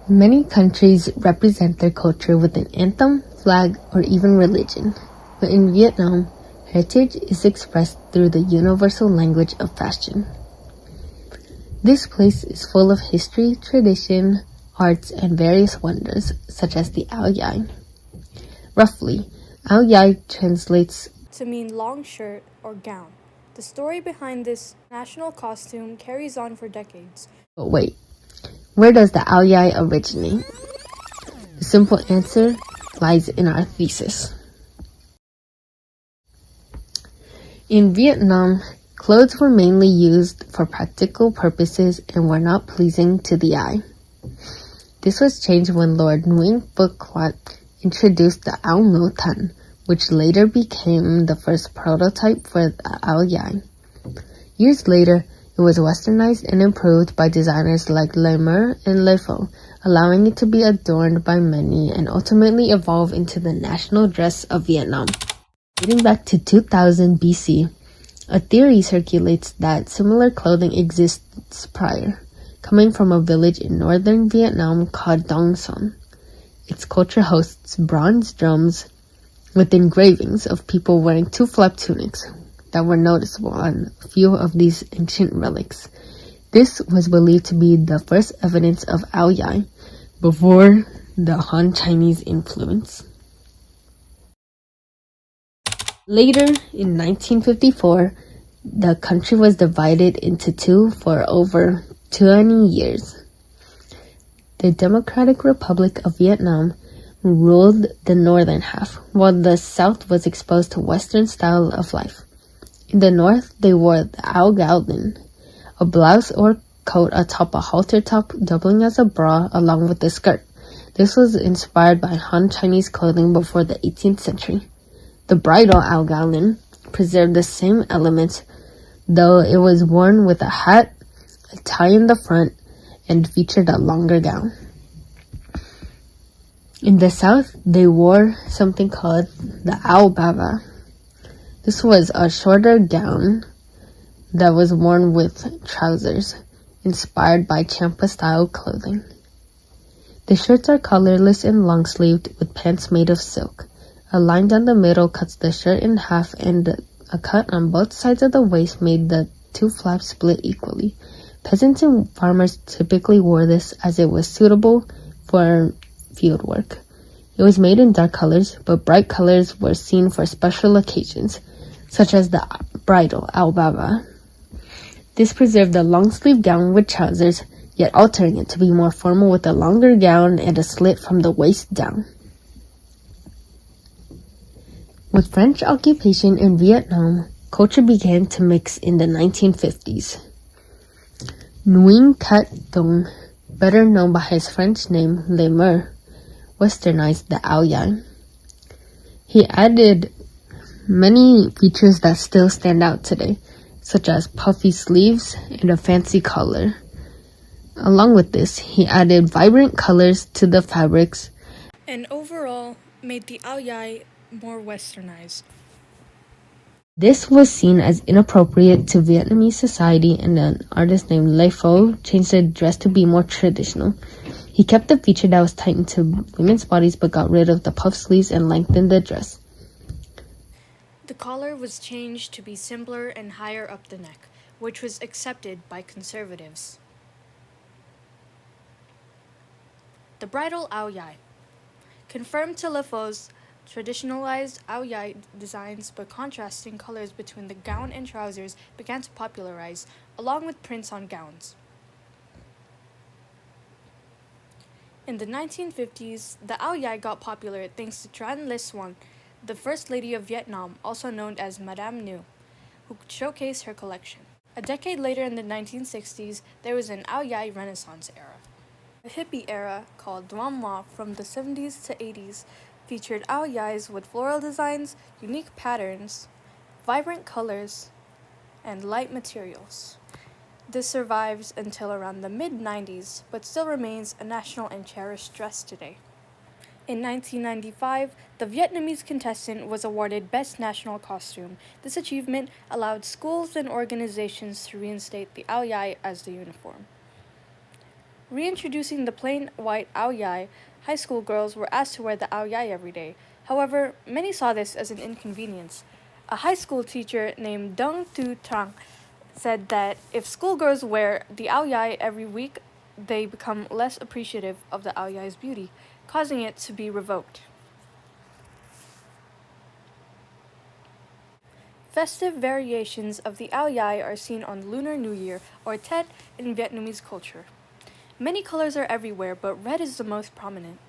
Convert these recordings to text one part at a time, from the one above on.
Many countries represent their culture with an anthem, flag, or even religion. But in Vietnam, heritage is expressed through the universal language of fashion. This place is full of history, tradition, arts, and various wonders, such as the Ao Dai. Roughly, Ao Dai translates to mean long shirt or gown. The story behind this national costume carries on for decades. But wait, where does the Ao Dai originate? The simple answer lies in our thesis. In Vietnam, clothes were mainly used for practical purposes and were not pleasing to the eye. This was changed when Lord Nguyen Phuc Quat introduced the Ao Ngo Tan, which later became the first prototype for the Ao Dai. Years later, it was westernized and improved by designers like Le Mer and Le Faux, allowing it to be adorned by many and ultimately evolve into the national dress of Vietnam. Dating back to 2000 BC, a theory circulates that similar clothing exists prior, coming from a village in northern Vietnam called Dong Son. Its culture hosts bronze drums with engravings of people wearing two flap tunics that were noticeable on a few of these ancient relics. This was believed to be the first evidence of Ao Dai before the Han Chinese influence. Later, in 1954, the country was divided into two for over 20 years. The Democratic Republic of Vietnam ruled the northern half, while the south was exposed to Western style of life. In the north, they wore the Ao Gao Lin, a blouse or coat atop a halter top doubling as a bra along with the skirt. This was inspired by Han Chinese clothing before the 18th century. The bridal Ao Gao Lin preserved the same elements, though it was worn with a hat, a tie in the front, and featured a longer gown. In the south, they wore something called the Ao Bava. This was a shorter gown that was worn with trousers, inspired by Champa-style clothing. The shirts are colorless and long-sleeved with pants made of silk. A line down the middle cuts the shirt in half, and a cut on both sides of the waist made the two flaps split equally. Peasants and farmers typically wore this as it was suitable for field work. It was made in dark colors, but bright colors were seen for special occasions, such as the bridal Ao Bava. This preserved the long-sleeve gown with trousers, yet altering it to be more formal with a longer gown and a slit from the waist down. With French occupation in Vietnam, culture began to mix in the 1950s. Nguyen Cat Dong, better known by his French name Le Mer, westernized the Ao Dai. He added many features that still stand out today, such as puffy sleeves and a fancy collar. Along with this, he added vibrant colors to the fabrics And overall, made the Ao Dai more westernized. This was seen as inappropriate to Vietnamese society, and an artist named Le Faux changed the dress to be more traditional. He kept the feature that was tightened to women's bodies but got rid of the puff sleeves and lengthened the dress. The collar was changed to be simpler and higher up the neck, which was accepted by conservatives. The bridal Ao Dai. Confirmed to Le Faux's traditionalized Ao Dai designs, but contrasting colors between the gown and trousers began to popularize, along with prints on gowns. In the 1950s, the Ao Dai got popular thanks to Tran Le Xuan, the First Lady of Vietnam, also known as Madame Nhu, who showcased her collection. A decade later in the 1960s, there was an Ao Dai Renaissance era. A hippie era called Duam Moi from the 70s to 80s featured Ao Dais with floral designs, unique patterns, vibrant colors, and light materials. This survives until around the mid-90s, but still remains a national and cherished dress today. In 1995, the Vietnamese contestant was awarded Best National Costume. This achievement allowed schools and organizations to reinstate the Ao Dai as the uniform. Reintroducing the plain white ao dai, high school girls were asked to wear the ao dai every day. However, many saw this as an inconvenience. A high school teacher named Deng Tu Trang said that if schoolgirls wear the ao dai every week, they become less appreciative of the ao dai's beauty, causing it to be revoked. Festive variations of the ao dai are seen on Lunar New Year, or Tet in Vietnamese culture. Many colors are everywhere, but red is the most prominent.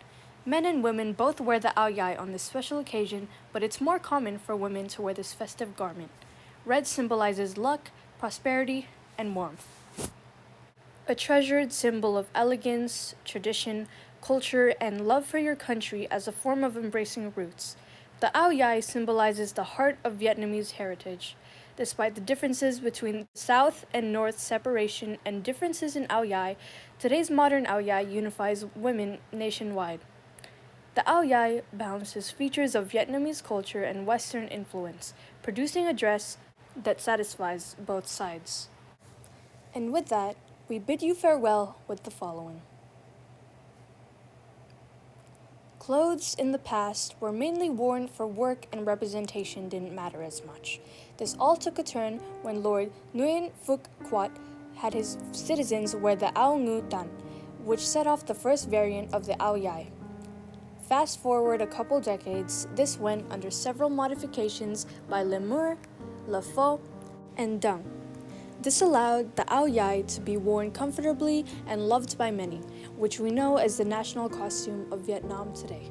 Men and women both wear the ao dai on this special occasion, but it's more common for women to wear this festive garment. Red symbolizes luck, prosperity, and warmth. A treasured symbol of elegance, tradition, culture, and love for your country as a form of embracing roots. The ao dai symbolizes the heart of Vietnamese heritage. Despite the differences between South and North separation and differences in ao dai, today's modern ao dai unifies women nationwide. The ao dai balances features of Vietnamese culture and Western influence, producing a dress that satisfies both sides. And with that, we bid you farewell with the following. Clothes in the past were mainly worn for work and representation didn't matter as much. This all took a turn when Lord Nguyen Phuc Quat had his citizens wear the ao ngu tan, which set off the first variant of the ao dai. Fast forward a couple decades, this went under several modifications by Le Mur, Le Pho, and Deng. This allowed the ao dai to be worn comfortably and loved by many, which we know as the national costume of Vietnam today.